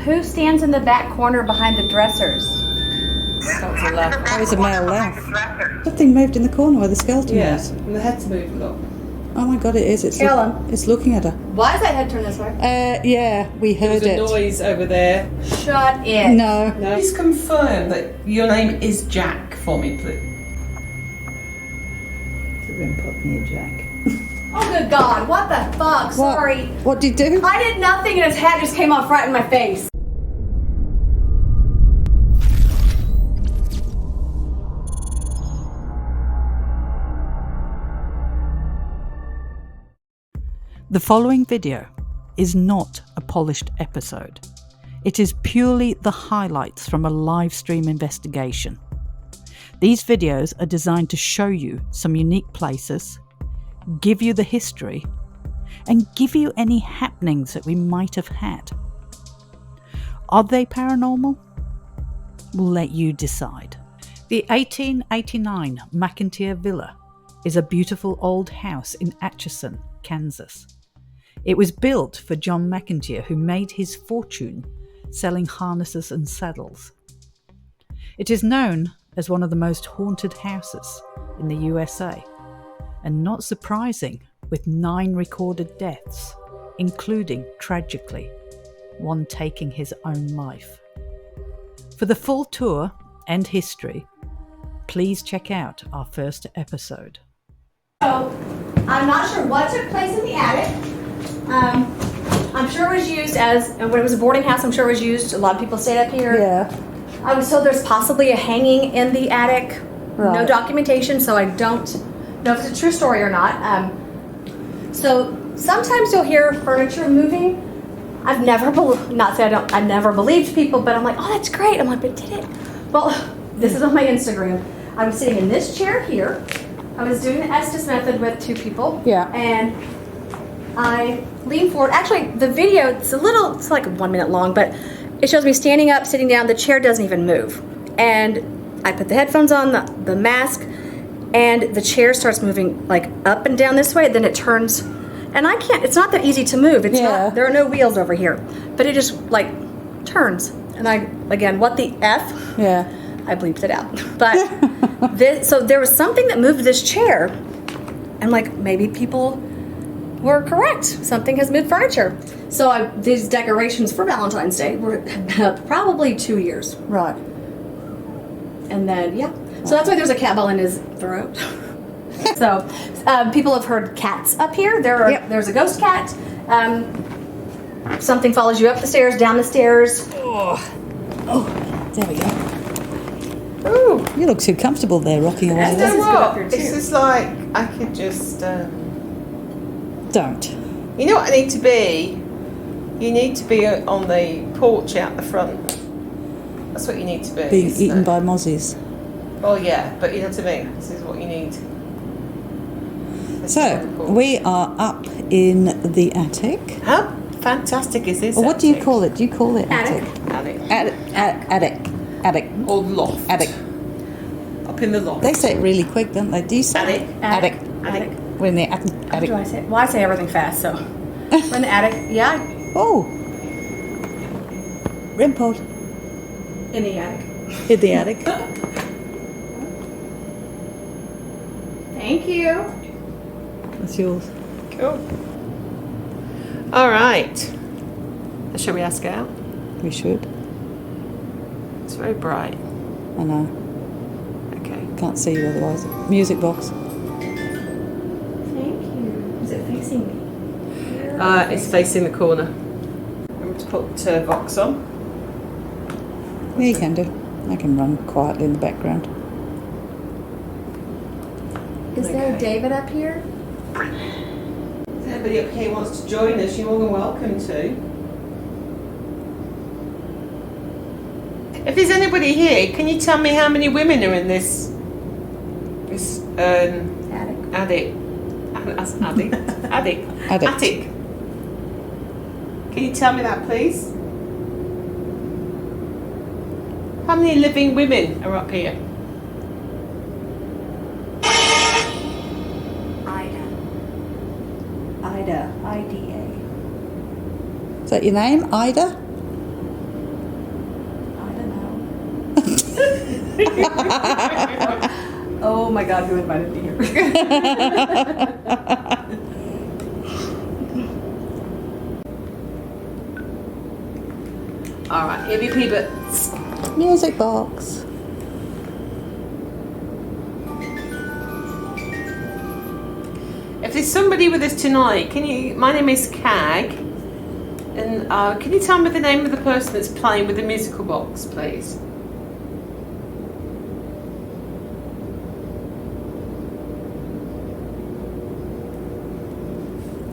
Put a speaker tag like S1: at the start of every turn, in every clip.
S1: Who stands in the back corner behind the dressers?
S2: That was a laugh.
S3: That was a male laugh. Something moved in the corner where the skeleton was.
S2: And the head's moved, look.
S3: Oh my god, it is. It's looking at her.
S1: Why is that head turned this way?
S3: Yeah, we heard
S2: There's
S3: it.
S2: a noise over there.
S1: Shut it.
S3: No.
S2: Please confirm that your name is Jack for me, please.
S3: Put me a Jack.
S1: Oh, good God. What the fuck? Sorry.
S3: What did you do?
S1: I did nothing and his head just came off right in my face.
S3: The following video is not a polished episode. It is purely the highlights from a live stream investigation. These videos are designed to show you some unique places, give you the history, and give you any happenings that we might have had. Are they paranormal? We'll let you decide. The 1889 McInteer Villa is a beautiful old house in Atchison, Kansas. It was built for John McInteer, who made his fortune selling harnesses and saddles. It is known as one of the most haunted houses in the U.S.A, and not surprising, with 9 recorded deaths, including, tragically, one taking his own life. For the full tour and history, please check out our first episode.
S1: So, I'm not sure what took place in the attic. I'm sure it was used as, when it was a boarding house, I'm sure it was used, a lot of people stayed up here.
S3: Yeah.
S1: I was told there's possibly a hanging in the attic.
S3: Right.
S1: No documentation, so I don't know if it's a true story or not. So sometimes you'll hear furniture moving. I've never, I never believed people, but I'm like, oh, that's great. I'm like, but did it? Well, this is on my Instagram. I was sitting in this chair here. I was doing the Estes method with 2 people.
S3: Yeah.
S1: And I leaned forward. Actually, the video, it's like 1 minute long, but it shows me standing up, sitting down. The chair doesn't even move. And I put the headphones on, the mask, and the chair starts moving like up and down this way. Then it turns, and I can't, it's not that easy to move. It's not, there are no wheels over here, but it just like turns. And again, what the F?
S3: Yeah.
S1: I bleeped it out. But so there was something that moved this chair, and like maybe people were correct. Something has moved furniture. So these decorations for Valentine's Day were probably 2 years.
S3: Right.
S1: And then, yeah. So that's why there's a cat ball in his throat. So people have heard cats up here. There's a ghost cat. Something follows you up the stairs, down the stairs.
S3: Oh, there we go. Ooh, you look too comfortable there, rocking away.
S2: You know what? This is like, I could just...
S3: Don't.
S2: You know what I need to be? You need to be on the porch out the front. That's what you need to be.
S3: Being eaten by mozzies.
S2: Well, yeah, but you know what I mean? This is what you need.
S3: So, we are up in the attic.
S2: How fantastic is this?
S3: Or what do you call it? Do you call it attic? Attic.
S2: Or loft.
S3: Attic.
S2: Up in the loft.
S3: They say it really quick, don't they? Do you say
S1: Attic.
S3: Attic. We're in the attic.
S1: How do I say it? Well, I say everything fast, so. We're in the attic. Yeah.
S3: Oh. Rimpod.
S1: In the attic.
S3: In the attic.
S1: Thank you.
S3: That's yours.
S2: Cool. All right. Shall we ask out?
S3: We should.
S2: It's very bright.
S3: I know.
S2: Okay.
S3: Can't see you otherwise. Music box.
S1: Thank you. Is it facing me?
S2: It's facing the corner. I'm going to put Vox on.
S3: Yeah, you can do. I can run quietly in the background.
S1: Is there a David up here?
S2: If anybody up here wants to join us, you're more than welcome to. If there's anybody here, can you tell me how many women are in this attic? Attic. Can you tell me that, please? How many living women are up here?
S1: Ida. I-D-A.
S3: Is that your name, Ida?
S1: Oh my God, who invited me here? All right, EVP bits.
S3: Music box.
S2: If there's somebody with us tonight, can you? My name is Cag, and can you tell me the name of the person that's playing with the musical box, please?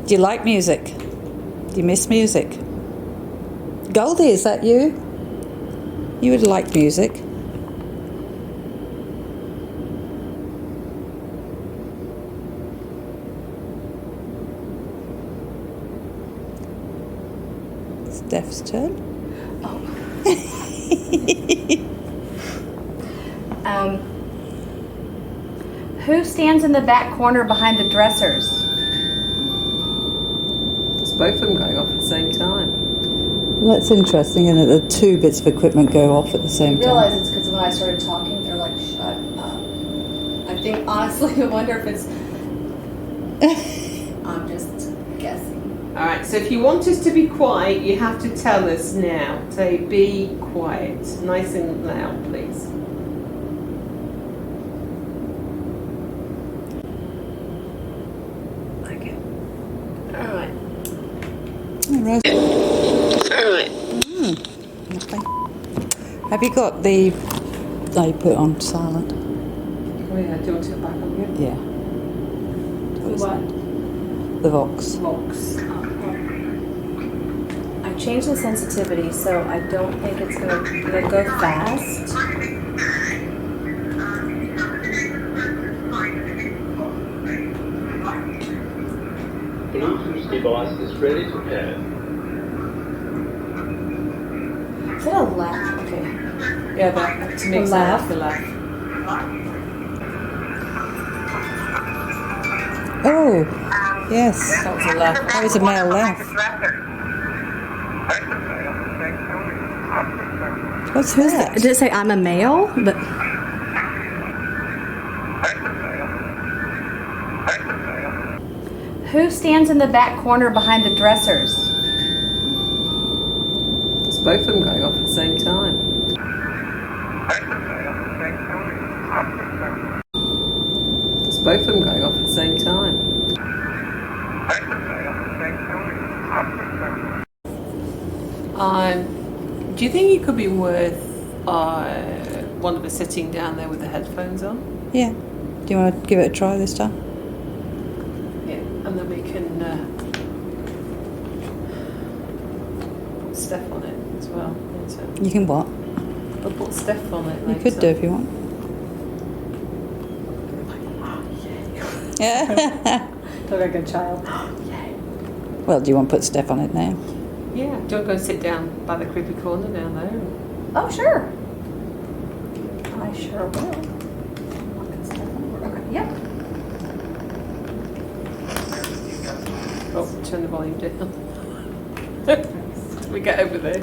S3: Do you like music? Do you miss music? Goldie, is that you? You would like music. Steph's turn.
S1: Who stands in the back corner behind the dressers?
S2: It's both of them going off at the same time.
S3: Well, that's interesting, isn't it? The two bits of equipment go off at the same
S1: I realize
S3: time.
S1: it's because when I started talking, they're like, shut up. I think, honestly, I wonder if it's... I'm just guessing.
S2: All right. So if you want us to be quiet, you have to tell us now. Say, be quiet, nice and loud, please. Okay. All right. All right.
S3: Nothing. Have you got the... Oh, you put it on silent.
S2: Oh yeah. Do you want to go back on here?
S3: Yeah.
S1: What?
S3: The Vox.
S2: Box.
S1: I changed the sensitivity, so I don't think it's gonna go fast.
S4: Bluetooth device is ready to pair.
S1: Is that a laugh? Okay.
S2: Yeah, that to me
S1: A
S2: it's
S1: laugh.
S2: the laugh.
S3: Oh, yes.
S2: That was a laugh.
S3: That was a male laugh. What's that?
S1: Did it say I'm a male? But who stands in the back corner behind the dressers?
S2: It's both of them going off at the same time. It's both of them going off at the same time. Do you think it could be worth one of us sitting down there with the headphones on?
S3: Yeah. Do you want to give it a try this time?
S2: Yeah, and then we can put Steph on it as well. Later.
S3: You can what?
S2: We'll put Steph on it
S3: You
S2: later.
S3: could do if you want. Yeah.
S1: Look like a child.
S3: Well, do you want to put Steph on it now?
S2: Yeah, do you want to go and sit down by the creepy corner down there?
S1: Oh, sure. I sure will. Okay, yep.
S2: Oh, turn the volume down. Till we get over there.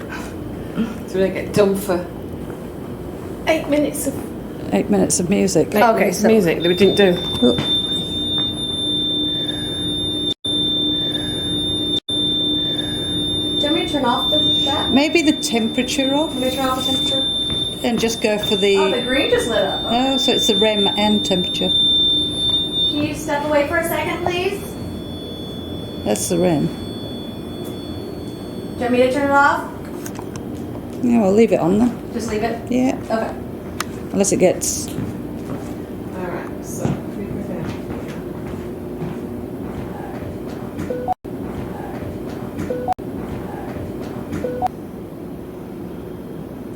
S2: So we don't get done for 8 minutes of
S3: 8 minutes of music.
S1: Okay, so-
S2: music that we didn't do.
S3: Oh,
S1: Do you want me to turn off that?
S3: maybe the temperature off
S1: Want me to turn off the temperature?
S3: and just go for
S1: Oh, the
S3: the...
S1: green just lit up.
S3: Oh, so it's the REM and temperature.
S1: Can you step away for a second, please?
S3: That's the REM.
S1: Do you want me to turn it off?
S3: Yeah, I'll leave it on then.
S1: Just leave it?
S3: Yeah,
S1: Okay.
S3: unless it gets...
S2: Alright, so we go down.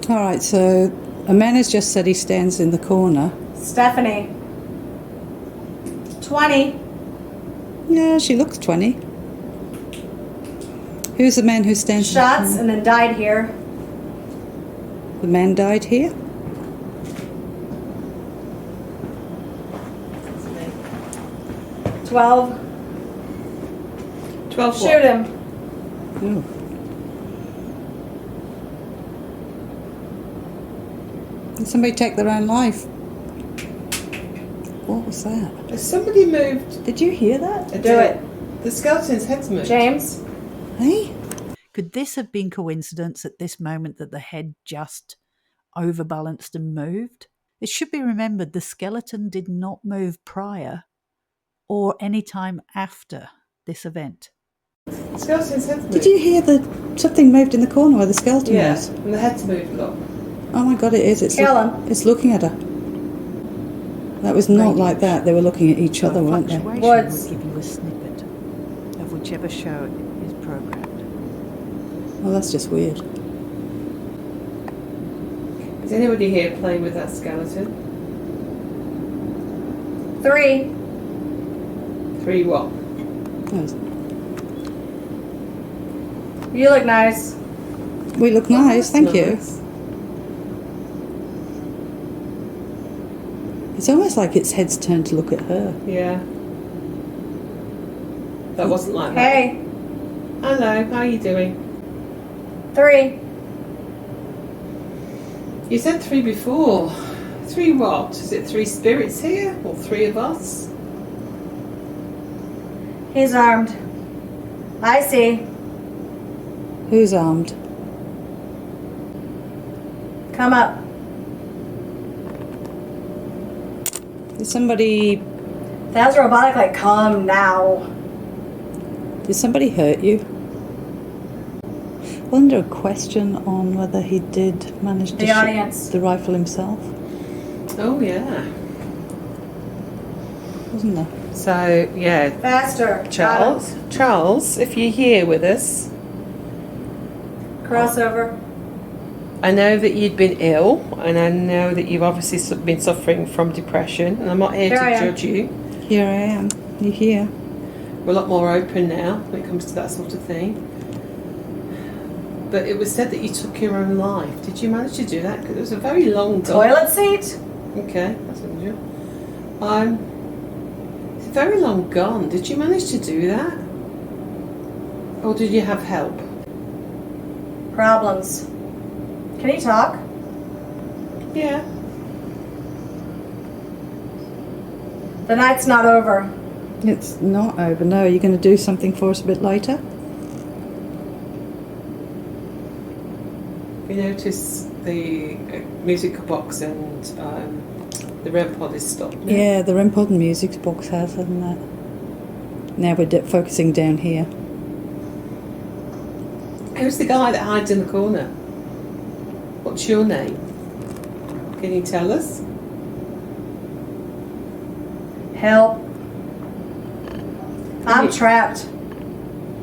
S3: All right, so a man has just said he stands in the corner.
S1: Stephanie. 20.
S3: Yeah, she looks 20. Who's the man who stands
S1: Shots
S3: in the corner?
S1: and then died here.
S3: The man died here?
S2: That's me.
S1: 12.
S2: 12
S1: Shoot him.
S3: Oh. Did somebody take their own life? What was that?
S2: Has somebody moved?
S3: Did you hear that?
S2: Do it. The skeleton's head's moved.
S1: James?
S3: Hey? Could this have been coincidence at this moment that the head just overbalanced and moved? It should be remembered the skeleton did not move prior or any time after this event.
S2: The skeleton's head's moved.
S3: Did you hear something moved in the corner where the skeleton was?
S2: Yeah, and the head's moved, look.
S3: Oh my god, it is. It's
S1: Callum.
S3: looking at her. That was not like that. They were looking at each other, weren't they?
S1: Woods.
S3: Will give you a snippet of whichever show is programmed. Well, that's just weird.
S2: Is anybody here playing with that skeleton?
S1: 3.
S2: 3 what?
S1: You look nice.
S3: We look nice, thank you.
S2: Nice.
S3: It's almost like its head's turned to look at her.
S2: Yeah. That wasn't like that.
S1: Hey.
S2: Hello, how are you doing?
S1: 3.
S2: You said 3 before. 3 what? Is it 3 spirits here? Or 3 of us?
S1: He's armed. I see.
S3: Who's armed?
S1: Come up.
S3: Did somebody
S1: That was robotic, like, come now.
S3: hurt you? Wonder a question on whether he did manage to
S1: The
S3: shoot
S1: audience.
S3: the rifle himself.
S2: Oh yeah.
S3: Wasn't there?
S2: So, yeah.
S1: Faster.
S2: Charles, if you're here with us,
S1: Crossover.
S2: I know that you'd been ill, and I know that you've obviously been suffering from depression, and I'm not here
S1: Here I
S2: to
S1: am.
S2: judge you.
S3: Here I am. You here?
S2: We're a lot more open now when it comes to that sort of thing. But it was said that you took your own life. Did you manage to do that? Because it was a very long
S1: Toilet seat?
S2: Okay, that's unusual. It's very long gone. Did you manage to do that? Or did you have help?
S1: Problems. Can you talk?
S2: Yeah.
S1: The night's not over.
S3: It's not over. No, are you going to do something for us a bit later?
S2: You notice the music box and the REM pod is stopped now?
S3: Yeah, the REM pod and music box has, hasn't that? Now we're focusing down here.
S2: Who's the guy that hides in the corner? What's your name? Can you tell us?
S1: Help. I'm trapped.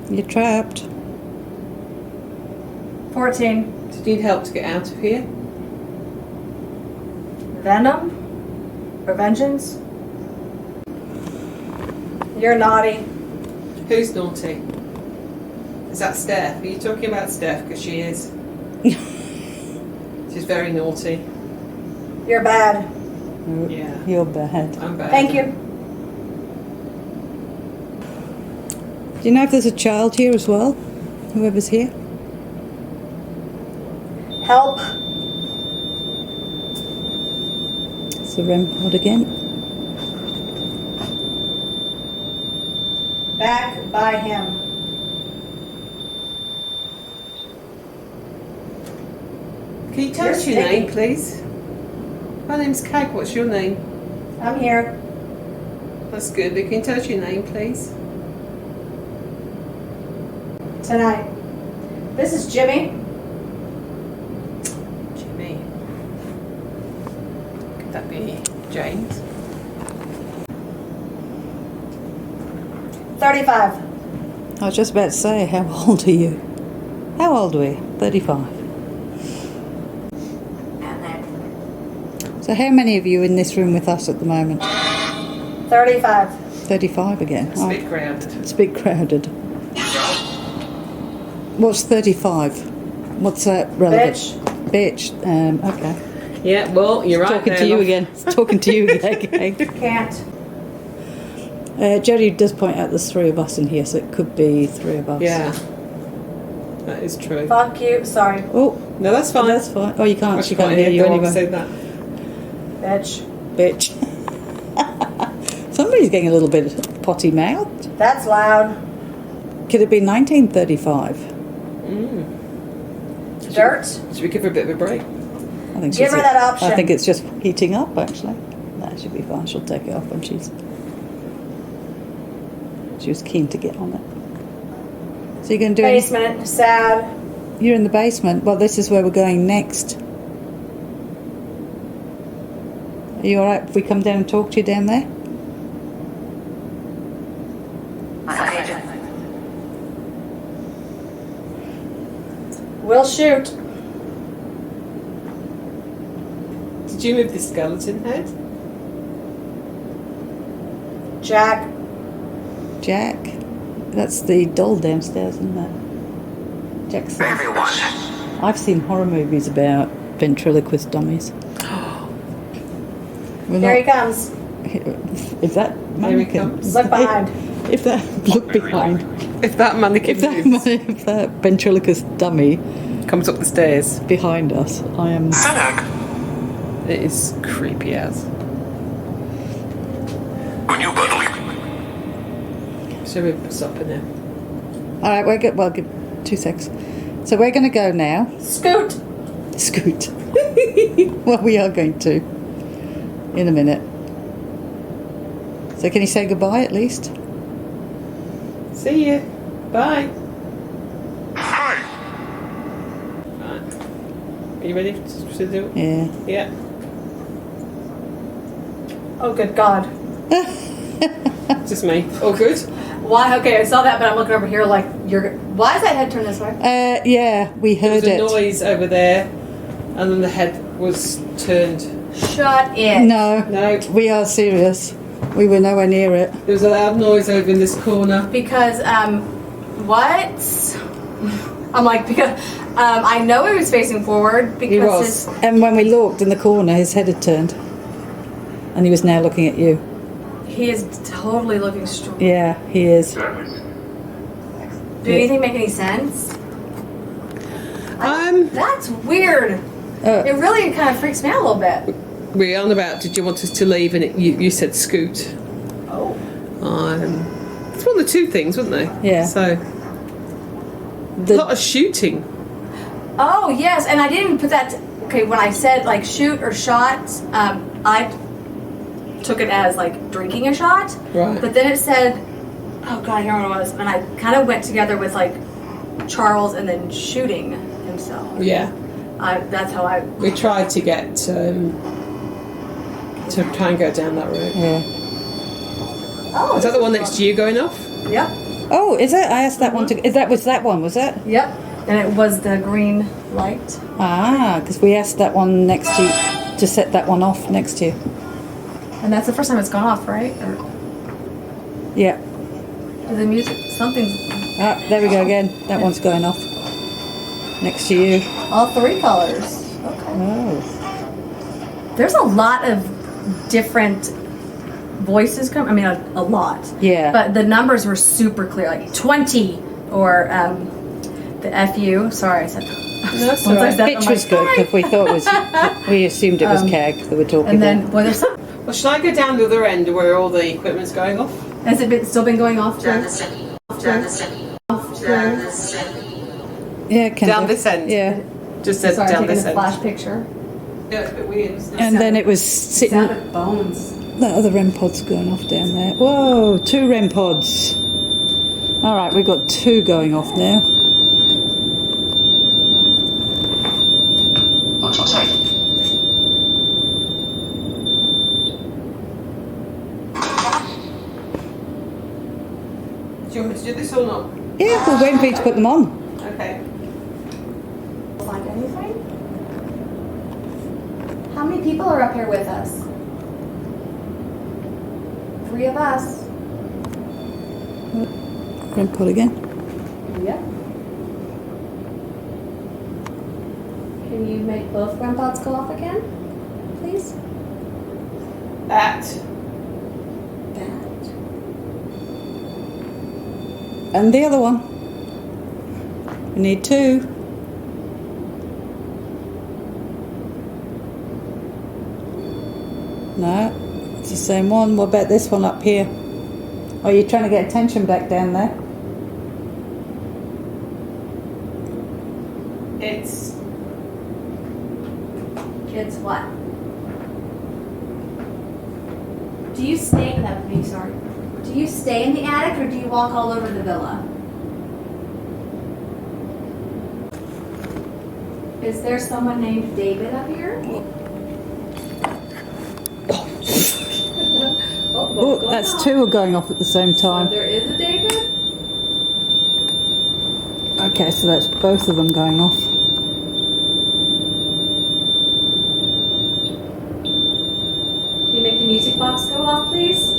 S3: You're trapped.
S1: 14.
S2: Do you need help to get out of here?
S1: Venom? Or vengeance? You're naughty.
S2: Who's naughty? Is that Steph? Are you talking about Steph? Because she is. She's very naughty.
S1: You're bad.
S2: Yeah.
S3: You're bad.
S2: I'm bad.
S1: Thank you.
S3: Do you know if there's a child here as well? Whoever's here?
S1: Help.
S3: It's the REM pod again.
S1: Back by him.
S2: Can you tell
S1: You're
S2: us your
S1: sticky.
S2: name, please? My name's Kate. What's your name?
S1: I'm here.
S2: That's good. But can you tell us your name, please?
S1: Tonight. This is Jimmy.
S2: Jimmy. Could that be James?
S1: 35.
S3: I was just about to say, how old are you? How old are we? 35. So how many of you in this room with us at the moment?
S1: 35.
S3: 35 again.
S2: It's a bit crowded.
S3: It's a bit crowded. What's 35? What's that relevant? Bitch. Okay.
S2: Yeah, well, you're right.
S3: Talking to you again. Talking to you again.
S1: Can't.
S3: Jerry does point out there's 3 of us in here, so it could be 3 of us.
S2: Yeah. That is true.
S1: Fuck you. Sorry.
S3: Oh,
S2: No, that's fine.
S3: that's fine. Oh, you can't.
S2: I
S3: She can't hear
S2: can't
S3: you
S2: go on,
S3: anyway.
S2: say that.
S3: Bitch. Somebody's getting a little bit potty mouthed.
S1: That's loud.
S3: Could it be 1935?
S1: Dirt.
S2: Should we give her a bit of a break?
S3: I think
S1: Give her that option.
S3: I think it's just heating up, actually. That should be fine. She'll take it off when she was keen to get on it. So you're going to do
S1: Basement. Sad.
S3: You're in the basement. Well, this is where we're going next. Are you all right if we come down and talk to you down there?
S1: We'll shoot.
S2: Did you move the skeleton head?
S1: Jack.
S3: Jack. That's the doll downstairs, isn't it? Jack's. I've seen horror movies about ventriloquist dummies.
S1: Here he comes.
S3: If that mannequin.
S2: comes.
S1: Look behind.
S3: If that look behind.
S2: If that mannequin moves,
S3: If that ventriloquist dummy
S2: comes up the stairs,
S3: behind us, I am.
S2: it is creepy as. Shall we stop in there?
S3: All right, we're good. Well, give 2 secs. So we're going to go now.
S1: Scoot.
S3: Scoot. Well, we are going to in a minute. So can you say goodbye at least?
S2: See you. Bye. Right. Are you ready to do it?
S3: Yeah.
S2: Yeah.
S1: Oh, good God.
S2: Just me. All good?
S1: Why? Okay, I saw that, but I'm looking over here like you're. Why is that head turned this way?
S3: Yeah, we
S2: There
S3: heard
S2: was a
S3: it.
S2: noise over there, and then the head was turned.
S1: Shut it.
S3: No,
S2: No.
S3: we are serious. We were nowhere near it.
S2: There was a loud noise over in this corner.
S1: Because what? I'm like because I know he was facing forward because
S2: He was.
S3: And when we looked in the corner, his head had turned, and he was now looking at you.
S1: he is totally looking strong.
S3: Yeah, he is.
S1: Do anything make any sense? That's weird. It really kind of freaks me out a little bit.
S2: We're on about, did you want us to leave? And you said scoot.
S1: Oh.
S2: It's one of the two things, wasn't they?
S3: Yeah.
S2: So, a lot of shooting.
S1: Oh, yes, and I didn't even put that. Okay, when I said like shoot or shot, I took it as like drinking a shot.
S2: Right.
S1: But then it said, oh God, I can't remember what it was. And I kind of went together with like Charles and then shooting himself.
S2: Yeah.
S1: That's how I.
S2: We tried to get to try and go down that route.
S3: Yeah.
S1: Oh.
S2: Is that the one next to you going off?
S1: Yep.
S3: Oh, is it? I asked that one to. That was that one, was it?
S1: Yep. And it was the green light.
S3: Ah, because we asked that one next to you to set that one off next to you.
S1: And that's the first time it's gone off, right? Or
S3: Yeah.
S1: the music, something's.
S3: Ah, there we go again. That one's going off next to you.
S1: All three colors. Okay.
S3: Oh.
S1: There's a lot of different voices come. I mean, a lot.
S3: Yeah.
S1: But the numbers were super clear, like 20 or the FU. Sorry, I said.
S2: That's
S1: once I
S2: all right.
S1: said that,
S3: Pitch
S1: I'm
S3: was
S1: like,
S3: good
S1: "Sorry."
S3: because we thought it was. We assumed it was keg that we're talking
S1: And then,
S3: about.
S1: well, there's.
S2: Well, should I go down the other end where all the equipment's going off?
S1: Has it still been going off?
S2: Down
S3: Yeah, can
S2: Down
S3: do.
S2: this end?
S3: Yeah.
S2: Just said
S1: Sorry,
S2: down
S1: taking
S2: this
S1: a
S2: end.
S1: flash picture.
S2: Yeah, it's a bit weird, isn't it?
S3: And then it was sitting.
S1: Sounded bones.
S3: That other REM pod's going off down there. Whoa, 2 REM pods. All right, we've got 2 going off now.
S2: Do you want me to do this or not?
S3: Yeah, we're waiting for you to put them on.
S2: Okay.
S1: Find anything? How many people are up here with us? 3 of us.
S3: REM pod again.
S1: Yep. Can you make both REM pods go off again, please?
S2: That.
S1: That.
S3: And the other one. We need 2. No, it's the same one. What about this one up here? Oh, you're trying to get attention back down there?
S2: It's
S1: what? Do you stay? Sorry. Do you stay in the attic or do you walk all over the villa? Is there someone named David up here?
S3: Oh, that's two are going off at the same time.
S1: There is a David?
S3: Okay, so that's both of them going off.
S1: Can you make the music box go off, please?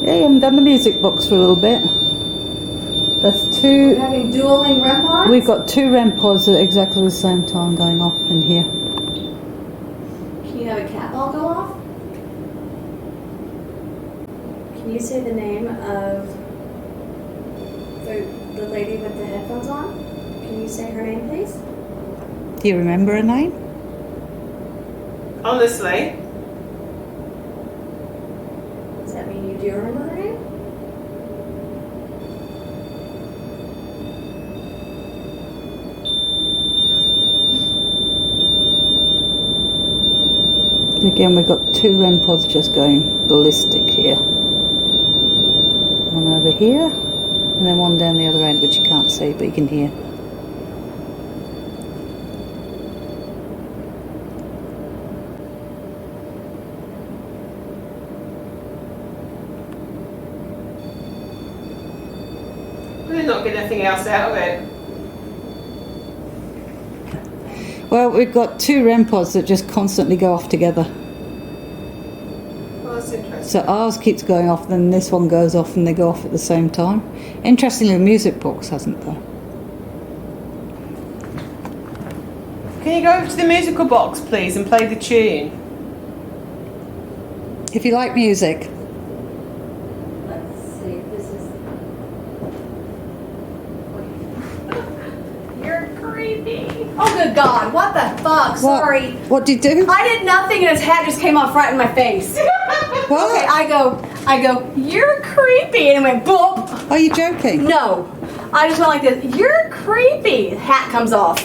S3: Yeah, you haven't done the music box for a little bit. That's
S1: We're
S3: two.
S1: having dueling REM pods?
S3: We've got two REM pods at exactly the same time going off in here.
S1: Can you have a cat ball go off? Can you say the name of the lady with the headphones on? Can you say her name, please?
S3: Do you remember her name?
S2: honestly.
S1: Does that mean you do remember her name?
S3: Again, we've got two REM pods just going ballistic here. One over here, and then one down the other end, which you can't see, but you can hear.
S2: We're not getting anything else out of it.
S3: Well, we've got two REM pods that just constantly go off together.
S2: Well, that's interesting.
S3: So ours keeps going off, then this one goes off, and they go off at the same time. Interestingly, the music box hasn't, though.
S2: Can you go over to the musical box, please, and play the tune?
S3: If you like music.
S1: Let's see, this is... You're creepy. Oh, good God, what the fuck? Sorry.
S3: What did you do?
S1: I did nothing and his hat just came off right in my face.
S3: What?
S1: Okay, I go, you're creepy, and it went boop.
S3: Are you joking?
S1: No, I just went like this. You're creepy. Hat comes off.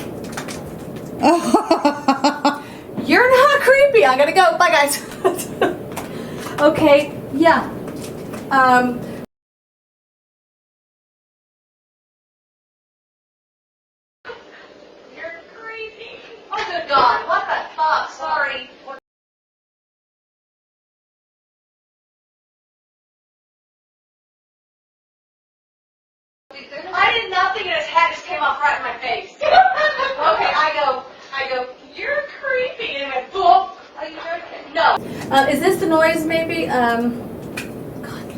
S1: You're not creepy. I gotta go. Bye, guys. Okay. Yeah. You're creepy. Oh, good God. What the fuck? Sorry. I did nothing and his hat just came off right in my face. Okay, I go, you're creepy, and it went boop. Are you joking? No. Is this the noise maybe? God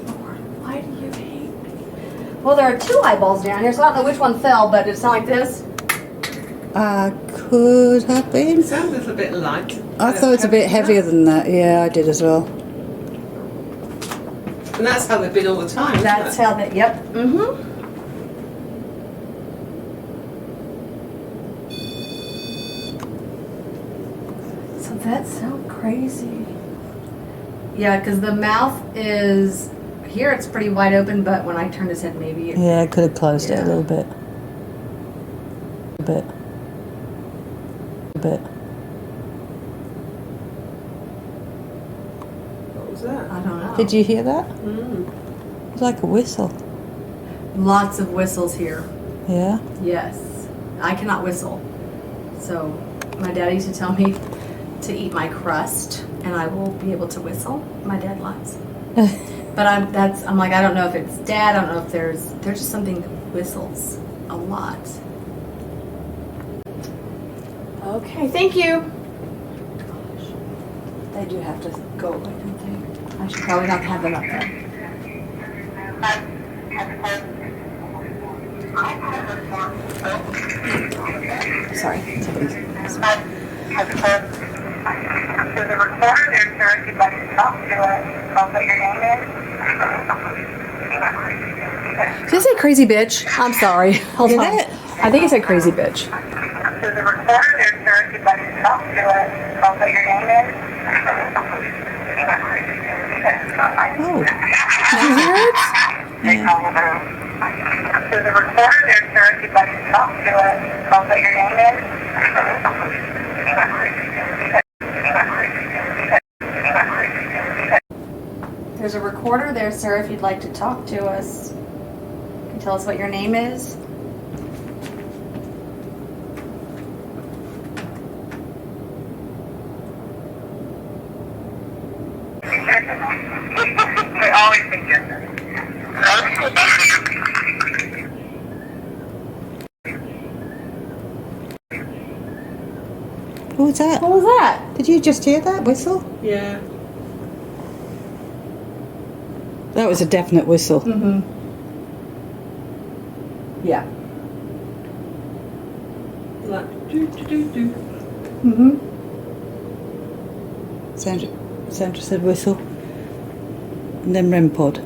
S1: Lord, why do you hate me? Well, there are two eyeballs down here, so I don't know which one fell, but it sounded like this.
S3: Could have been.
S2: It sounds a little bit light.
S3: I thought it was a bit heavier than that. Yeah, I did as well.
S2: And that's how they've been all the time.
S1: That's
S2: isn't it?
S1: how they, yep. Mm-hmm. So that's so crazy. Yeah, because the mouth is, here it's pretty wide open, but when I turned his head, maybe it,
S3: Yeah, I could have closed it a little bit. A bit.
S2: What was that?
S1: I don't know.
S3: Did you hear that?
S2: Mm.
S3: It was like a whistle.
S1: Lots of whistles here.
S3: Yeah.
S1: Yes. I cannot whistle. So my dad used to tell me to eat my crust and I will be able to whistle. My dad lies. But I'm like, I don't know if it's dad, I don't know if there's just something that whistles a lot. Okay, thank you. Gosh. They do have to go away, don't they? I should probably not have them up there. Sorry.
S5: To the recorder, there's sir, if you'd like to talk to us, call what your name is.
S1: Did you say crazy bitch? I'm sorry. Hold
S3: Did
S1: on.
S3: it?
S1: I think it said crazy bitch.
S5: To the recorder, there's sir, if you'd like to talk to us, call what your name is.
S3: Oh.
S5: There's a recorder there, sir, if you'd like to talk to us. I'll put your name in.
S1: There's a recorder there, sir, if you'd like to talk to us. Can you tell us what your name is?
S5: We always think different.
S3: What was that?
S1: What was that?
S3: Did you just hear that whistle?
S2: Yeah.
S3: That was a definite whistle.
S1: Mm-hmm. Yeah.
S2: Like, do.
S1: Mm-hmm.
S3: Sandra said whistle. And then REM pod.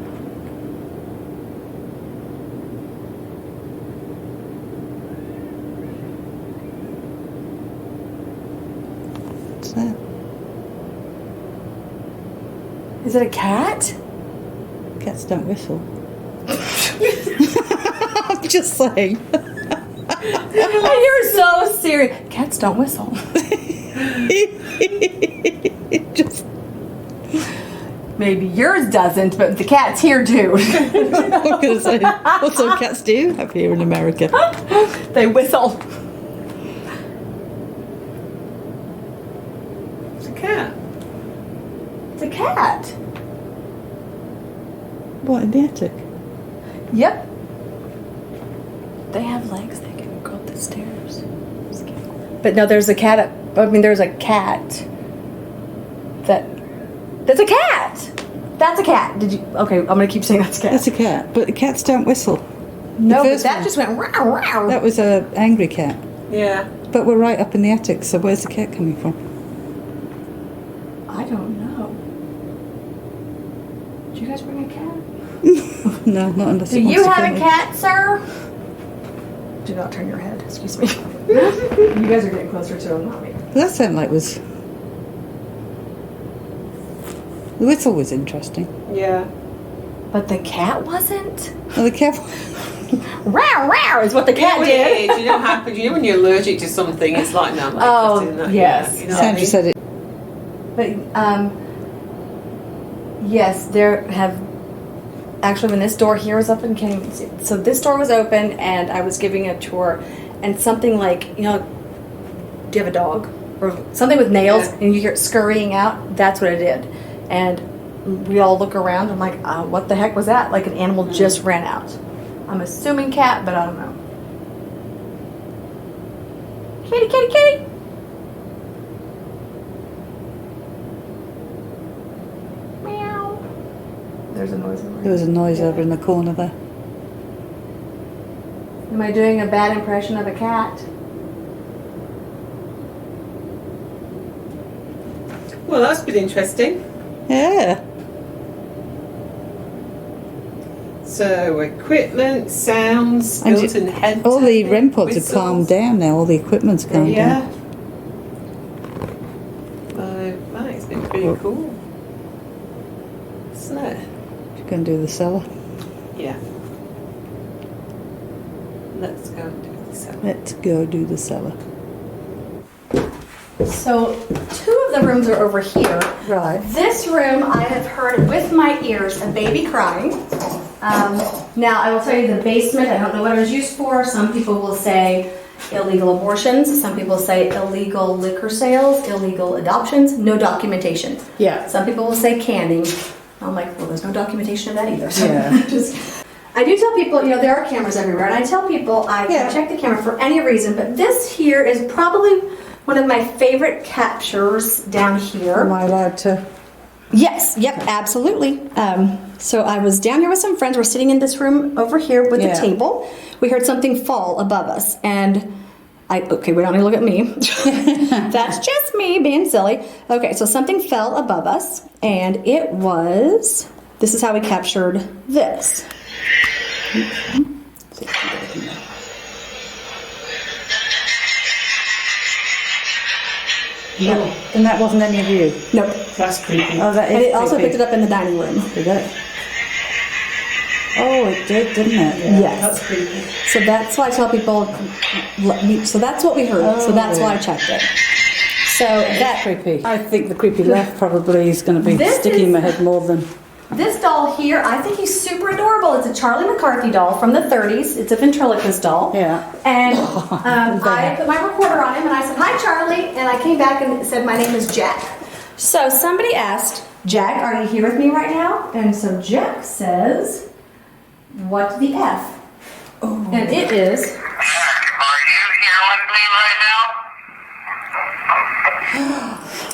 S3: What's that?
S1: Is it a cat?
S3: Cats don't whistle. I'm just saying.
S1: You're so serious. Cats don't whistle.
S3: Just
S1: Maybe yours doesn't, but the cat's here too.
S3: I'm gonna say what some cats do up here in America.
S1: They whistle.
S2: It's a cat.
S1: It's a cat.
S3: What, in the attic?
S1: Yep. They have legs. They can go up the stairs. But no, there's a cat. There's a cat. That's a cat. That's a cat. Did you? Okay, I'm gonna keep saying that's a cat.
S3: That's a cat, but the cats don't whistle.
S1: No, but
S3: first
S1: that
S3: one.
S1: just went row row.
S3: That was a angry cat.
S2: Yeah.
S3: But we're right up in the attic, so where's the cat coming from?
S1: I don't know. Did you guys bring a cat?
S3: No, not unless
S1: Do
S3: it wants
S1: you
S3: to
S1: have
S3: kill
S1: a
S3: me.
S1: cat, sir? Do not turn your head. Excuse me. You guys are getting closer to him, not me.
S3: That sounded like was. The whistle was interesting.
S2: Yeah.
S1: But the cat wasn't.
S3: Well, the cat.
S1: Row row is what the cat
S2: What
S1: did.
S2: it is, you know what happens? You know when you're allergic to something, it's like that. Like
S1: Oh,
S2: just in that,
S1: yes.
S2: Yeah, you know what I
S3: Sandra
S2: mean?
S3: said it.
S1: But yes, there have actually when this door here was open, can you see? So this door was open, and I was giving a tour, and something like do you have a dog or something with nails,
S2: Yeah.
S1: and you hear it scurrying out? That's what it did, and we all look around. I'm like, what the heck was that? Like an animal just ran out. I'm assuming cat, but I don't know. Kitty, kitty, kitty. Meow. There's a noise over
S3: There was a noise over in the corner there.
S1: Am I doing a bad impression of a cat?
S2: Well, that's been interesting.
S3: Yeah.
S2: So, equipment, sounds,
S3: And
S2: built-in head.
S3: All the
S2: tapping,
S3: REM pods have
S2: whistles.
S3: calmed down now. All the equipment's calmed
S2: Yeah.
S3: down.
S2: Right, it's been pretty cool. Isn't it?
S3: You can do the cellar.
S2: Yeah. Let's go and do this.
S3: Let's go do the cellar.
S1: So, two of the rooms are over here.
S3: Right.
S1: This room, I have heard with my ears a baby crying. Now, I will tell you the basement, I don't know what it was used for. Some people will say illegal abortions. Some people say illegal liquor sales, illegal adoptions, no documentation.
S3: Yeah.
S1: Some people will say canning. I'm like, well, there's no documentation of that either. So
S3: Yeah.
S1: I do tell people, there are cameras everywhere, and I tell people I check the camera for any reason, but this here is probably one of my favorite captures down here.
S3: Am I allowed to?
S1: Yes, yep, absolutely. So I was down here with some friends. We're sitting in this room over here with the table. We heard something fall above us, and we don't need to look at me. That's just me being silly. Okay, so something fell above us, and this is how we captured this.
S3: No. And that wasn't any of you?
S1: Nope.
S6: That's creepy.
S3: Oh, that is
S1: And it also
S3: creepy.
S1: picked it up in the dining room.
S3: Did it? Oh, it did, didn't it?
S1: Yes.
S6: That's creepy.
S1: So that's why I tell people, so that's what we heard. So that's why I checked it. So
S3: That's creepy. I think the creepy left probably is going to be
S1: This
S3: sticking in
S1: is-
S3: my head more than...
S1: This doll here, I think he's super adorable. It's a Charlie McCarthy doll from the 30s. It's a ventriloquist doll.
S3: Yeah.
S1: And I put my recorder on him and I said, "Hi, Charlie." And I came back and said, "My name is Jack." So somebody asked, "Jack, are you here with me right now?" And so Jack says, "What the F?" Oh. And it is,
S5: Jack, are you here with me right now?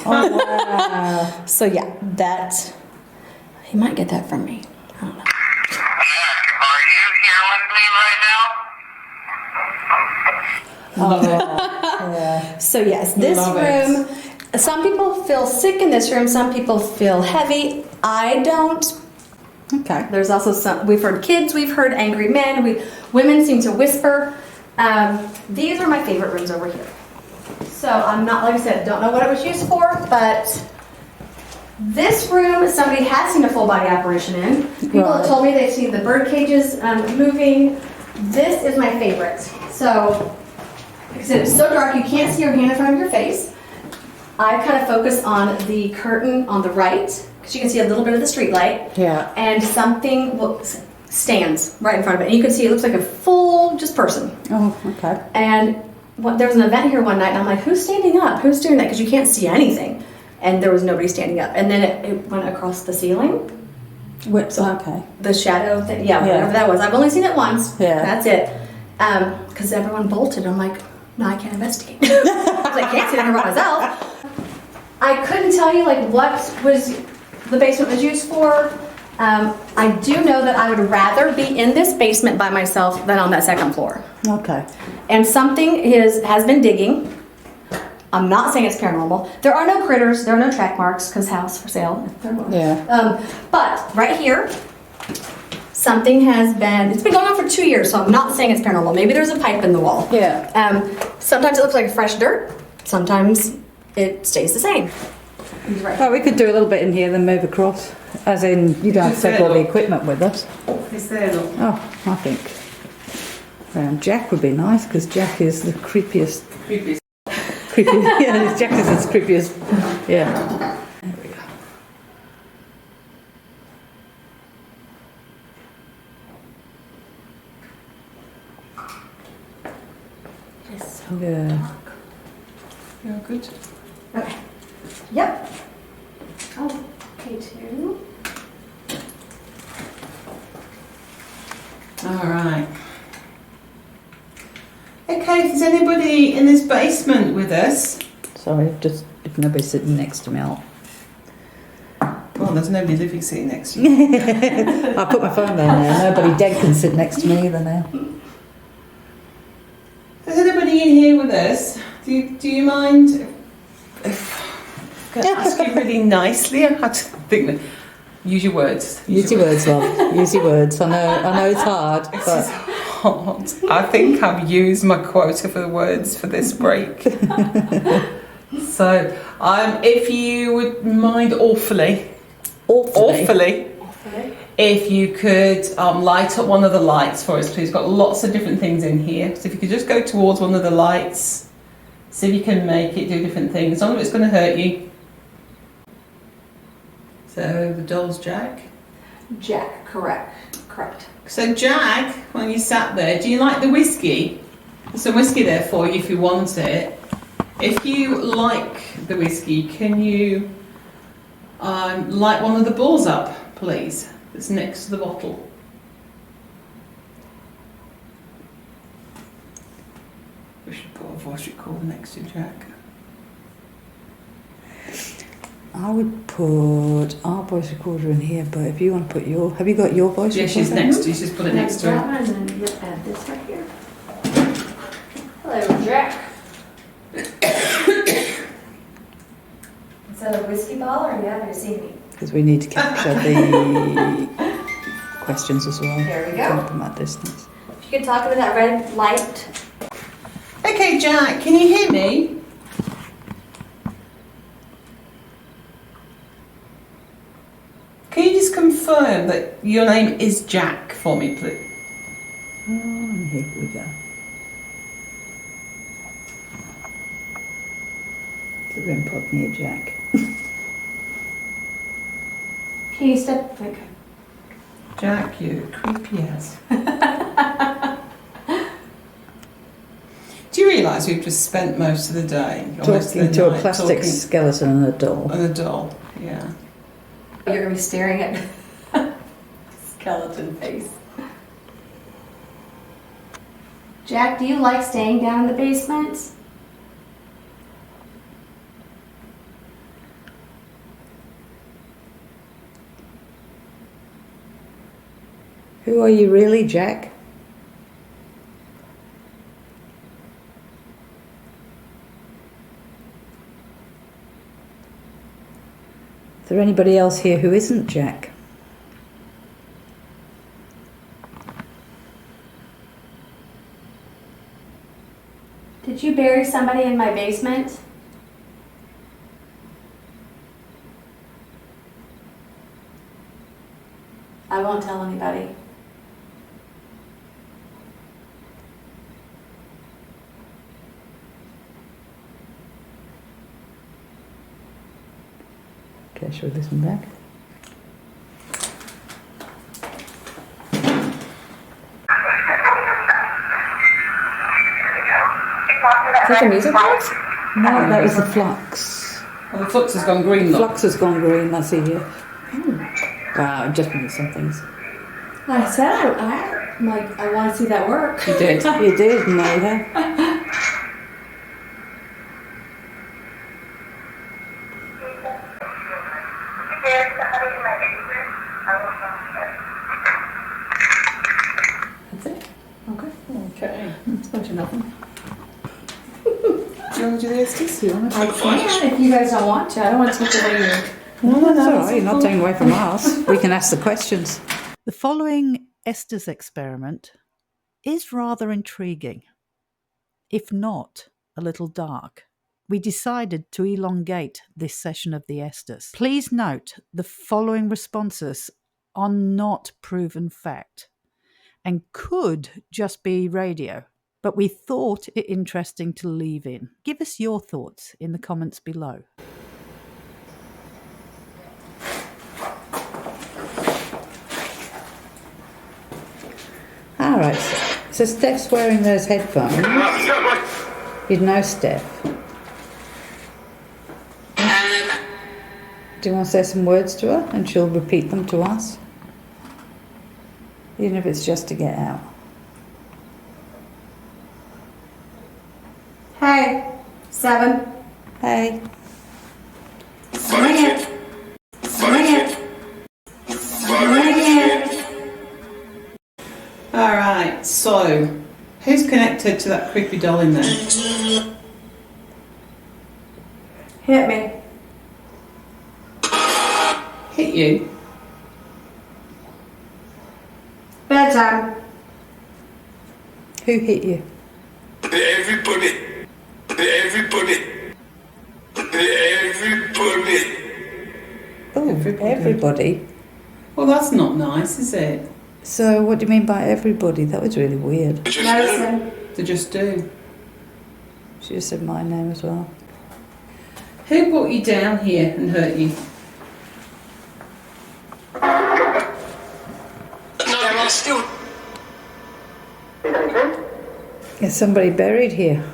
S3: Oh, wow.
S1: so yeah, that, he might get that from me. I don't know.
S5: Jack, are you here with me right now?
S1: So yes, this
S2: Love
S1: room, some people feel sick in this room, some people feel heavy. I don't.
S3: Okay.
S1: There's also some, we've heard kids, we've heard angry men, women seem to whisper. These are my favorite rooms over here. So I'm not, like I said, don't know what it was used for, but this room, somebody has seen a full body apparition in. People have told me they've seen the bird cages moving. This is my favorite. So, like I said, it's so dark you can't see your hand in front of your face. I kind of focus on the curtain on the right, because you can see a little bit of the street light.
S3: Yeah.
S1: And something stands right in front of it. And you can see it looks like a full just person.
S3: Oh, okay.
S1: And there was an event here one night, and I'm like, who's standing up? Who's doing that? Because you can't see anything. And there was nobody standing up. And then it went across the ceiling.
S3: Okay.
S1: The shadow thing, whatever that was. I've only seen it once.
S3: Yeah.
S1: That's it. Because everyone bolted. I'm like, no, I can't investigate. I can't see it by myself. I couldn't tell you like what was the basement was used for. I do know that I would rather be in this basement by myself than on that second floor.
S3: Okay.
S1: And something has been digging. I'm not saying it's paranormal. There are no critters. There are no track marks because house for sale.
S3: Yeah.
S1: But right here, something has been. It's been going on for 2 years, so I'm not saying it's paranormal. Maybe there's a pipe in the wall.
S3: Yeah.
S1: Sometimes it looks like fresh dirt. Sometimes it stays the same. He's right.
S3: Well, we could do a little bit in here, then move across. As in, you don't have to take all the equipment with us.
S2: It's there, look.
S3: Oh, I think Jack would be nice because Jack is the creepiest.
S2: Creepy.
S3: Creepy. Yeah, Jack is as creepy as. Yeah. There we go.
S1: Yes.
S3: Yeah.
S2: You're good.
S1: Okay. Yep. Oh, Pt2.
S2: All right. Okay, if there's anybody in this basement with us,
S3: Sorry, just if nobody's sitting next to me, I'll.
S2: well, there's nobody living sitting next to you.
S3: I'll put my phone there now. Nobody dead can sit next to me either now.
S2: If there's anybody in here with us, do you mind if I ask you really nicely? I had to think that. Use your words.
S3: Use your words, love. Use your words. I know it's hard,
S2: This is
S3: but
S2: hard. I think I've used my quota for the words for this break. So, if you would mind awfully, if you could light up one of the lights for us, please. Got lots of different things in here. So if you could just go towards one of the lights, see if you can make it do different things. None of it's going to hurt you. So the doll's Jack.
S1: Jack, correct.
S2: So Jack, when you sat there, do you like the whiskey? There's some whiskey there for you if you want it. If you like the whiskey, can you light one of the balls up, please? That's next to the bottle. We should put a voice recorder next to Jack.
S3: I would put our voice recorder in here. But if you want to put your, have you got your voice
S2: Yeah,
S3: recorder?
S2: she's next to you. Just put it next to her.
S1: And then you'll add this right here. Hello, Jack. Is that a whiskey ball or you haven't seen me?
S3: Because we need to capture the questions as well.
S1: There we go.
S3: From from that distance.
S1: If you could talk into that red light.
S2: Okay, Jack, can you hear me? Can you just confirm that your name is Jack for me, please?
S3: Oh, here we go. The rim pod near Jack.
S1: Can you step? Okay.
S2: Jack, you creepy ass. Do you realise we've just spent most of the day
S3: Talking to a plastic skeleton and a doll.
S2: And a doll, yeah.
S1: You're going to be staring at skeleton face. Jack, do you like staying down in the basement?
S3: Who are you really, Jack? Is there anybody else here who isn't Jack?
S1: Did you bury somebody in my basement? I won't tell anybody.
S3: Okay, should we listen back?
S1: Is that the music box?
S3: No, that was the flux.
S2: Well, the flux has gone green, look.
S3: Flux has gone green, I see here. Wow, I've just missed some things.
S1: I said I'm like, I want to see that work.
S2: You did.
S3: You did, no, you have.
S1: That's it? Okay.
S2: Okay.
S1: It's a bunch of nothing.
S2: Do you want to do the Estes? Do you want to?
S1: I can if you guys don't want to. I don't want to take away your...
S3: No, that's all right. You're not taking away from us. We can ask the questions. The following Estes experiment is rather intriguing, if not a little dark. We decided to elongate this session of the Estes. Please note the following responses are not proven fact and could just be radio, but we thought it interesting to leave in. Give us your thoughts in the comments below. All right, so Steph's wearing those headphones. You'd know Steph. Do you want to say some words to her and she'll repeat them to us? Even if it's just to get out.
S1: Hey, 7.
S3: Hey.
S1: Swing it. Swing it. Swing it.
S2: Alright, so who's connected to that creepy doll in there?
S1: Hit me.
S2: Hit you?
S1: Bedtime.
S3: Who hit you?
S4: Everybody.
S3: Oh, everybody.
S2: Well, that's not nice, is it?
S3: So what do you mean by everybody? That was really weird.
S1: Medicine.
S2: To just do.
S3: She just said my name as well.
S2: Who brought you down here and hurt you?
S3: Is somebody buried here?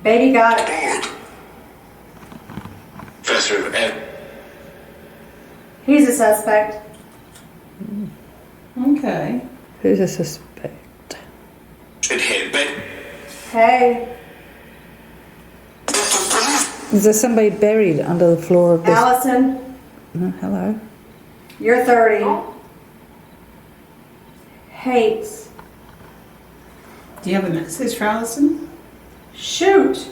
S1: Baby got it.
S4: Professor Ed.
S1: He's a suspect.
S2: Okay.
S3: Who's a suspect?
S1: Hey,
S3: Is there somebody buried under the floor of this?
S1: Allison,
S3: Hello.
S1: you're 30. Hates.
S2: Do you have a message for Alison?
S1: Shoot.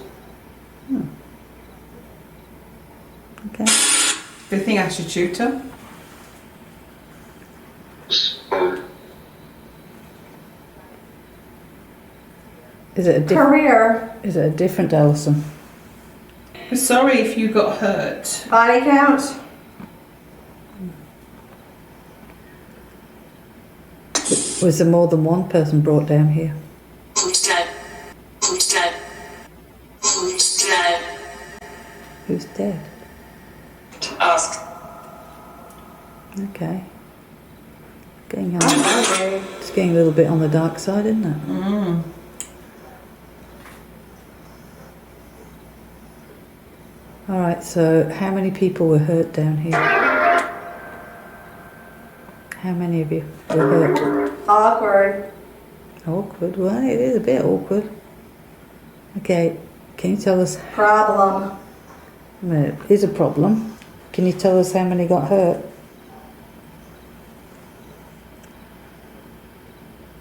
S3: Okay.
S2: Do you think I should shoot her?
S3: Is it a
S1: Career.
S3: Is it a different Alison?
S2: We're sorry if you got hurt.
S1: Body count?
S3: Was there more than one person brought down here? Who's dead?
S4: Ask.
S3: Okay. It's getting a little bit on the dark side, isn't it?
S2: Mm.
S3: Alright, so how many people were hurt down here? How many of you were hurt?
S1: Awkward.
S3: Awkward? Well, it is a bit awkward. Okay, can you tell us...
S1: Problem.
S3: Well, it is a problem. Can you tell us how many got hurt?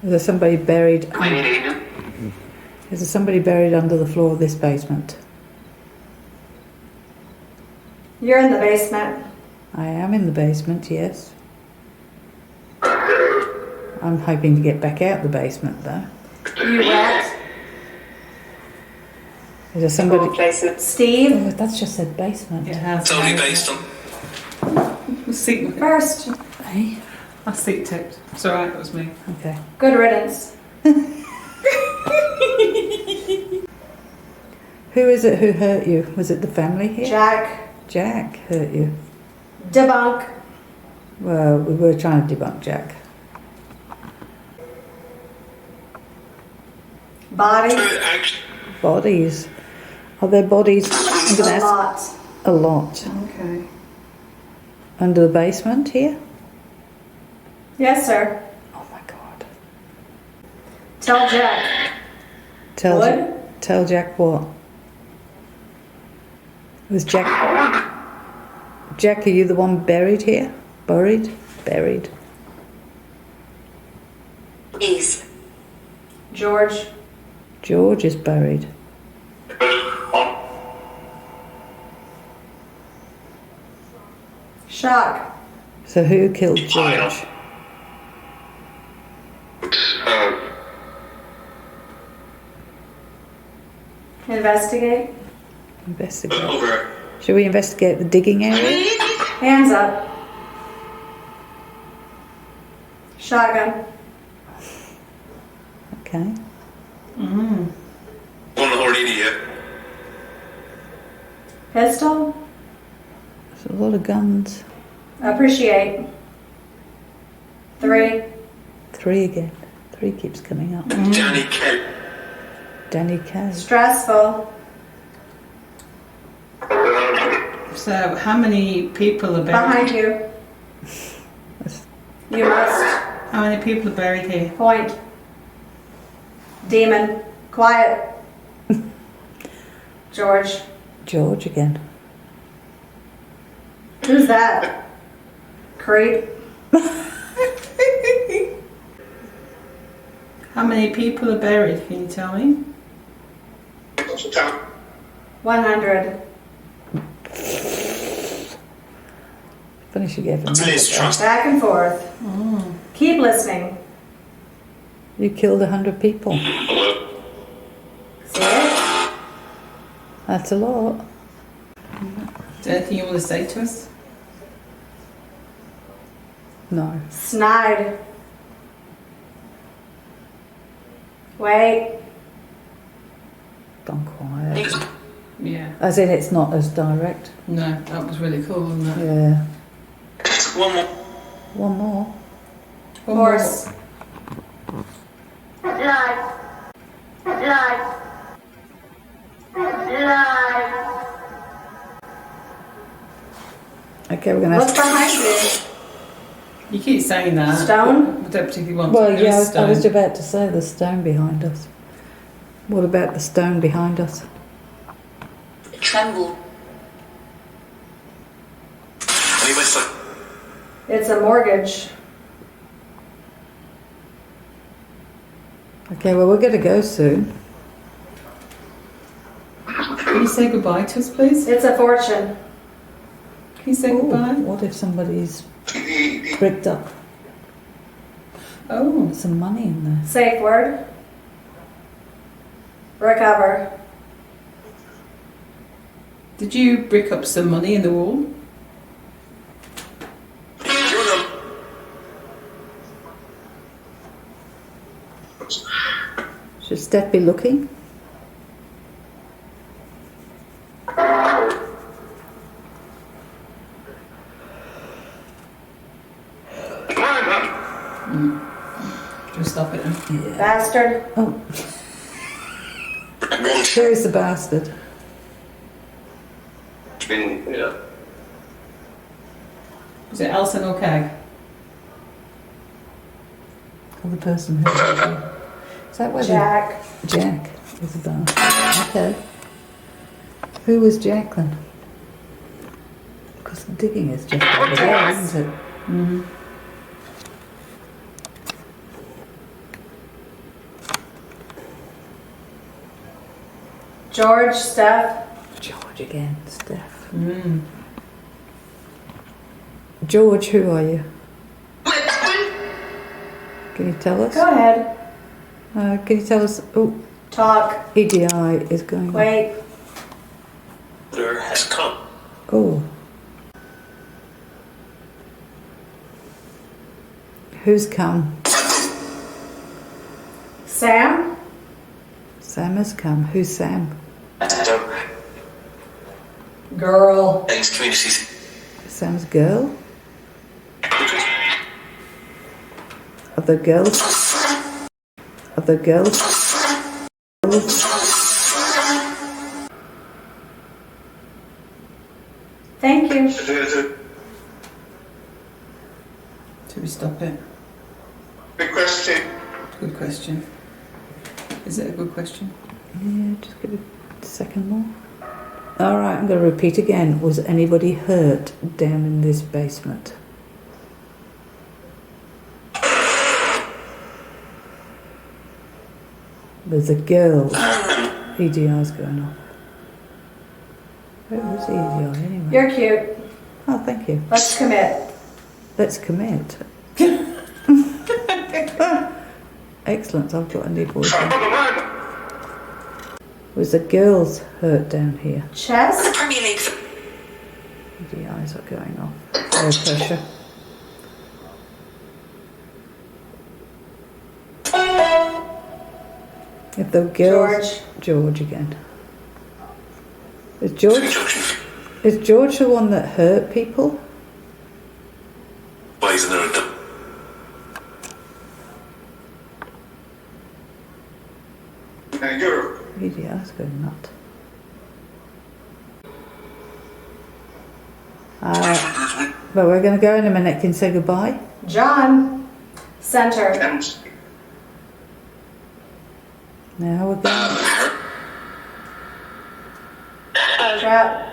S3: Is there somebody buried... Is there somebody buried under the floor of this basement?
S1: You're in the basement.
S3: I am in the basement, yes. I'm hoping to get back out the basement, though.
S1: You wet?
S3: Is there somebody...
S1: Steve?
S3: Oh, that's just said basement.
S2: It has.
S4: It's only based on.
S1: First.
S3: Hey?
S2: I seat tipped. It's alright, it was me.
S3: Okay.
S1: Good riddance.
S3: Who is it who hurt you? Was it the family here?
S1: Jack.
S3: Jack hurt you.
S1: Debunk.
S3: Well, we were trying to debunk Jack.
S1: Body.
S3: Bodies. Are there bodies? I'm gonna
S1: A
S3: ask-
S1: lot.
S3: A lot.
S2: Okay.
S3: Under the basement here?
S1: Yes, sir.
S3: Oh my god.
S1: Tell Jack.
S3: Tell
S1: Wood?
S3: Tell Jack what? Was Jack... Jack, are you the one buried here? Buried? Buried.
S5: East.
S1: George.
S3: George is buried.
S1: Shock.
S3: So who killed George?
S1: Investigate.
S3: Investigate.
S4: Over.
S3: Should we investigate the digging area?
S1: Hands up. Shotgun.
S3: Okay.
S2: Mm.
S4: One already here.
S1: Pistol.
S3: There's a lot of guns.
S1: Appreciate. 3.
S3: 3 again. 3 keeps coming up.
S4: Danny Kent.
S3: Danny K.
S1: Stressful.
S2: So, how many people are buried?
S1: Behind you. You must.
S2: How many people are buried here?
S1: Point. Demon. Quiet. George.
S3: George again.
S1: Who's that? Creep.
S2: How many people are buried? Can you tell me?
S1: 100.
S3: Funny she gave him
S4: Please
S3: that.
S4: trust.
S1: Back and forth. Keep listening.
S3: You killed 100 people.
S1: See it?
S3: That's a lot.
S2: Is there anything you want to say to us?
S3: No.
S1: Snide. Wait.
S3: Gone quiet.
S2: Yeah.
S3: As in it's not as direct.
S2: No, that was really cool, wasn't it?
S3: Yeah.
S4: One more.
S3: One more.
S2: One more.
S1: Horse.
S5: Light. Light. Light.
S3: Okay, we're gonna
S1: What's
S3: ask.
S1: behind you?
S2: You keep saying that.
S1: Stone?
S2: We don't particularly want
S3: Well,
S2: to.
S3: yeah,
S2: There is
S3: I was
S2: stone.
S3: about to say the stone behind us. What about the stone behind us?
S5: Tremble.
S4: Anyway, so.
S1: It's a mortgage.
S3: Okay, well, we're going to go soon.
S2: Can you say goodbye to us, please?
S1: It's a fortune.
S2: Can you say
S3: Ooh,
S2: goodbye?
S3: what if somebody's bricked up
S2: Oh.
S3: some money in there?
S1: Safe word. Recover.
S2: Did you brick up some money in the wall?
S3: Should Steph be looking?
S2: Just stop it then.
S1: Bastard.
S3: Oh, there's the bastard.
S4: Yeah.
S2: Is it Alison or Keg?
S3: Or the person who... Is that where
S1: Jack.
S3: Jack is the bastard. Okay. Who was Jack then? Because digging is just over there, isn't it?
S2: Mm-hmm.
S1: George, Steph.
S3: George again, Steph.
S2: Mm.
S3: George, who are you? Can you tell us?
S1: Go ahead.
S3: Can you tell us? Oh,
S1: Talk.
S3: EDI is going on.
S1: Wait.
S4: There has come.
S3: Oh. Who's come?
S1: Sam.
S3: Sam has come. Who's Sam?
S1: Girl.
S4: Thanks, communities.
S3: Sam's girl? Of the girls? Of the girls?
S1: Thank you.
S2: Should we stop it?
S4: Big question.
S2: Good question. Is it a good question?
S3: Yeah, just give it a second more. Alright, I'm going to repeat again. Was anybody hurt down in this basement? There's a girl. EDI's going on. Where was the EDI anyway?
S1: You're cute.
S3: Oh, thank you.
S1: Let's commit.
S3: Let's commit. Excellent, I've got a new boyfriend. Was the girls hurt down here?
S1: Chess.
S3: EDIs are going off. Air pressure. If the girls... George again. Is George the one that hurt people?
S4: Why isn't there a
S3: EDI's going nuts. But we're going to go in a minute. Can you say goodbye?
S1: John. Center.
S3: Now we're going.
S1: Trap.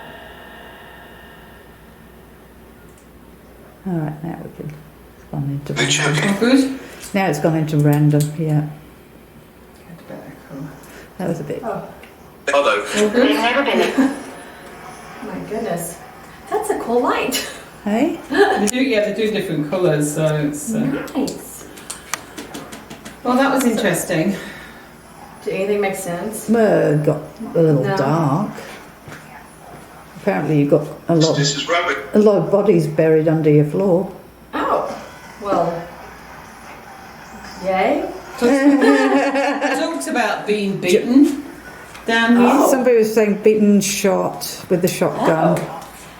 S3: Alright, now we can. It's gone into
S4: The
S3: random.
S4: champion.
S2: All good?
S3: Now it's gone into random, yeah.
S2: Get a better colour.
S3: That was a bit.
S1: Oh.
S4: Although,
S2: All good?
S1: My goodness. That's a cool light.
S3: Hey?
S2: They do different colours, so it's...
S1: Nice.
S2: Well, that was interesting.
S1: Did anything make sense?
S3: Well, it got a little
S1: No.
S3: dark. Apparently you got a
S4: this is rabbit.
S3: lot of bodies buried under your floor.
S1: Oh. Well. Yay.
S2: Talked about being beaten down here.
S1: Oh.
S3: Somebody was saying beaten shot with the shotgun.
S1: Oh.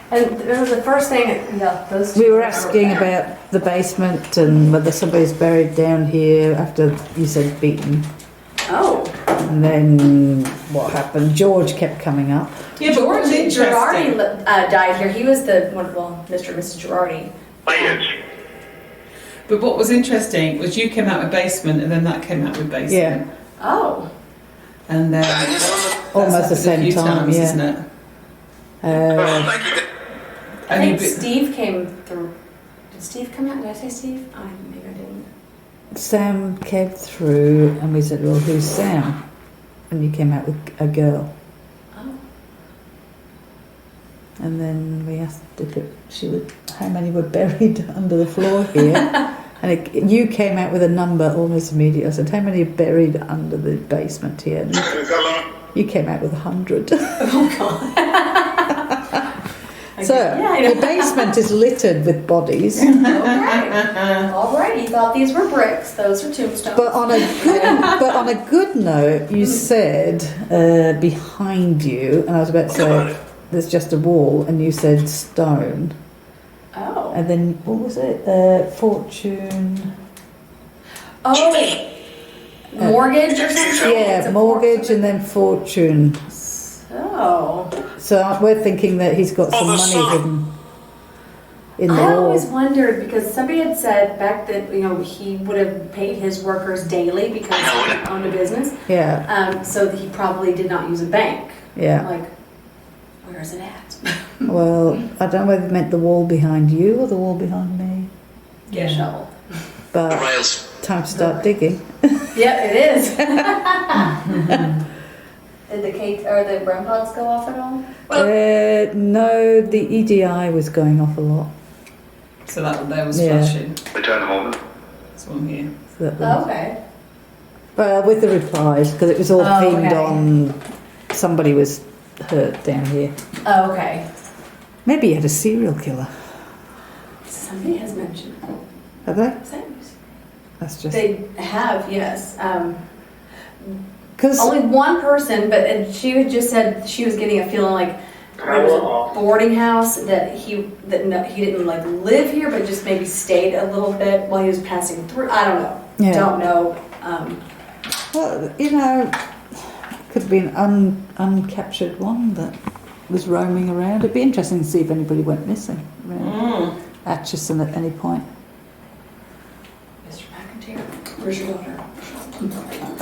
S1: And that was the first thing, yeah, those
S3: We
S1: two
S3: were asking about the basement and whether somebody's buried down here after you said beaten.
S1: Oh.
S3: And then what happened? George kept coming up.
S2: Yeah, but what was
S1: Girardi
S2: interesting?
S1: died here. He was the one, well, Mr. and Mrs. Girardi.
S2: But what was interesting was you came out with basement and then that came out with basement.
S3: Yeah.
S1: Oh.
S2: And
S3: Almost the
S2: happened a
S3: same
S2: few
S3: time,
S2: times,
S3: yeah.
S2: isn't it?
S1: I
S2: And
S1: think
S2: you
S1: Steve came through. Did Steve come out? Did I say Steve? Maybe I didn't.
S3: Sam came through and we said, well, who's Sam? And you came out with a girl.
S1: Oh.
S3: And then we asked how many were buried under the floor here. And you came out with a number almost immediately. I said, how many are buried under the basement here? And you came out with 100.
S1: Oh, God.
S6: So
S1: Yeah, I know.
S6: the basement is littered with bodies,
S1: Okay. All right. You thought these were bricks. Those are tombstones.
S6: but on a good note, you said behind you, and I was about to say there's just a wall, and you said stone,
S1: Oh.
S6: and then what was it? Fortune.
S1: Oh. Mortgage or something? It's
S6: Yeah,
S1: a
S6: mortgage and then fortune.
S1: Oh.
S6: So we're thinking that he's got some money hidden in the
S1: I
S6: wall.
S1: always wondered because somebody had said back that he would have paid his workers daily because he owned a business.
S6: Yeah,
S1: So that he probably did not use a bank.
S6: yeah.
S1: Like, where is it at?
S6: Well, I don't know whether it meant the wall behind you or the wall behind me,
S1: Get a shovel.
S6: but
S4: Rails.
S6: time to start digging.
S1: Yep, it is. Did the cake or the REM pods go off at all?
S6: No, the EDI was going off a lot.
S2: So that one there was
S6: Yeah.
S2: flashing.
S4: Return home.
S2: This one here.
S6: So that was,
S1: Okay.
S6: with the replies, because it was all themed
S1: Okay.
S6: on somebody was hurt down here.
S1: Okay.
S6: Maybe he had a serial killer.
S1: Somebody has mentioned
S6: Have they?
S1: that.
S6: That's just
S1: They have, yes.
S6: because
S1: Only one person, and she had just said she was getting a feeling like it was a boarding house that he didn't like live here, but just maybe stayed a little bit while he was passing through. I don't know.
S6: Yeah.
S1: Don't know.
S6: well, could be an uncaptured one that was roaming around. It'd be interesting to see if anybody went missing around Atchison at any point.
S1: Mr. McInteer, where's your daughter?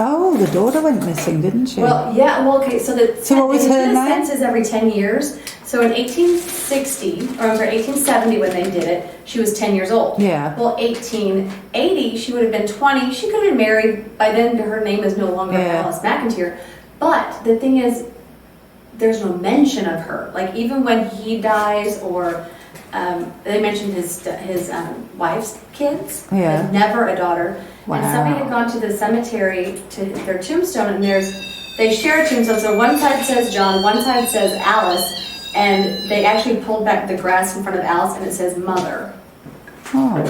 S6: Oh, the daughter went missing, didn't she?
S1: Well, yeah. Well, okay. So
S6: So what was
S1: they
S6: her
S1: did
S6: name?
S1: census every 10 years. So in 1870 when they did it, she was 10 years old.
S6: Yeah.
S1: Well, 1880, she would have been 20. She could have been married by then. Her name is no longer
S6: Yeah.
S1: Alice McInteer. But the thing is, there's no mention of her. Like even when he dies, or they mentioned his wife's kids.
S6: Yeah.
S1: Like, never a daughter.
S6: Wow.
S1: And somebody had gone to the cemetery to their tombstone, and they share a tombstone. So one side says John, one side says Alice, and they actually pulled back the grass in front of Alice, and it says Mother.
S6: Oh.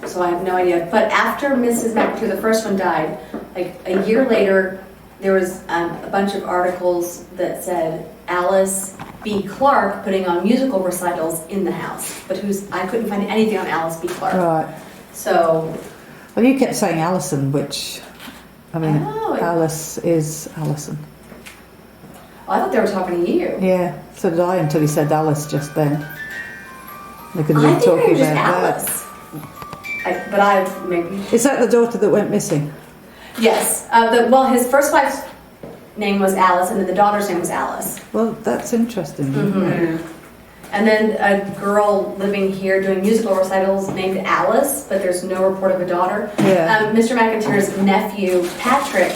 S1: So I have no idea. But after Mrs. McInteer, the first one died, like a year later, there was a bunch of articles that said Alice B. Clark putting on musical recitals in the house, but I couldn't find anything on Alice B. Clark.
S6: Right.
S1: So.
S6: Well, you kept saying Alison, which, I mean,
S1: Oh,
S6: Alice is Alison.
S1: I thought they were talking to you.
S6: Yeah, so did I until you said Alice just then. They could have
S1: I
S6: been
S1: think it
S6: talking
S1: was just
S6: about
S1: Alice. But I maybe.
S6: that. Is that the daughter that went missing?
S1: Yes. His first wife's name was Alice, and then the daughter's name was Alice.
S6: Well, that's interesting.
S1: Mm-hmm. And then a girl living here doing musical recitals named Alice, but there's no report of a daughter.
S6: Yeah.
S1: Mr. McInteer's nephew, Patrick,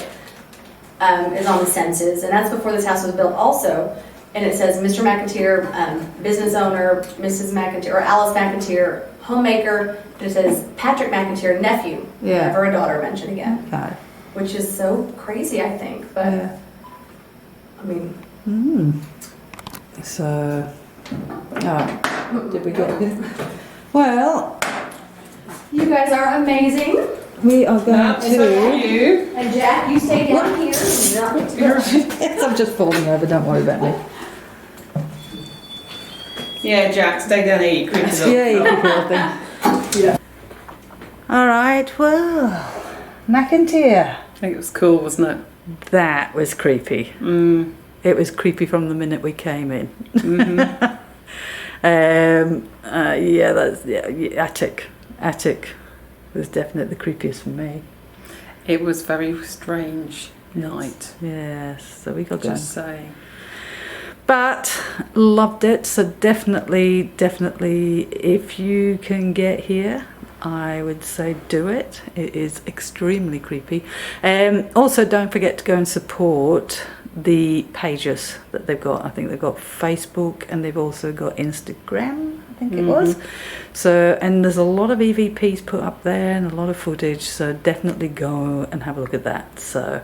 S1: is on the census, and that's before this house was built also. And it says Mr. McInteer, business owner, Mrs. McInteer, or Alice McInteer, homemaker. And it says Patrick McInteer, nephew.
S6: Yeah.
S1: Never a daughter mentioned again.
S6: Okay.
S1: Which is so crazy, I think. But,
S6: Yeah.
S1: I mean...
S6: So, did we get here? Well,
S1: You guys are amazing.
S6: we are going
S2: So
S6: to...
S2: you.
S1: And Jack, you stay down here.
S6: Yes, I'm just falling over, don't worry about me.
S2: Yeah, Jack, stay down here. You creep us up.
S6: Yeah, you keep helping. Yeah. All right, well, McInteer.
S2: I think it was cool, wasn't it?
S6: That was creepy. It was creepy from the minute we came in. Attic was definitely the creepiest for me.
S2: It was very strange night.
S6: Yes, so we got going.
S2: Just saying.
S6: But loved it, so definitely, if you can get here, I would say do it. It is extremely creepy. Also, don't forget to go and support the pages that they've got. I think they've got Facebook and they've also got Instagram, I think it was. So, and there's a lot of EVPs put up there and a lot of footage, so definitely go and have a look at that. So,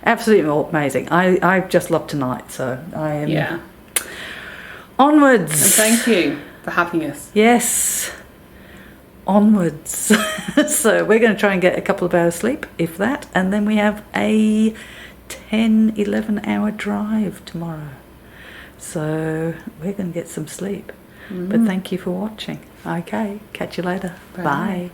S6: absolutely amazing. I just love tonight, so I am...
S2: Yeah.
S6: Onwards.
S2: And thank you for having us.
S6: Yes. Onwards. So we're going to try and get a couple of hours sleep, if that, and then we have a 10-11 hour drive tomorrow. So we're going to get some sleep. But thank you for watching. Okay, catch you later. Bye.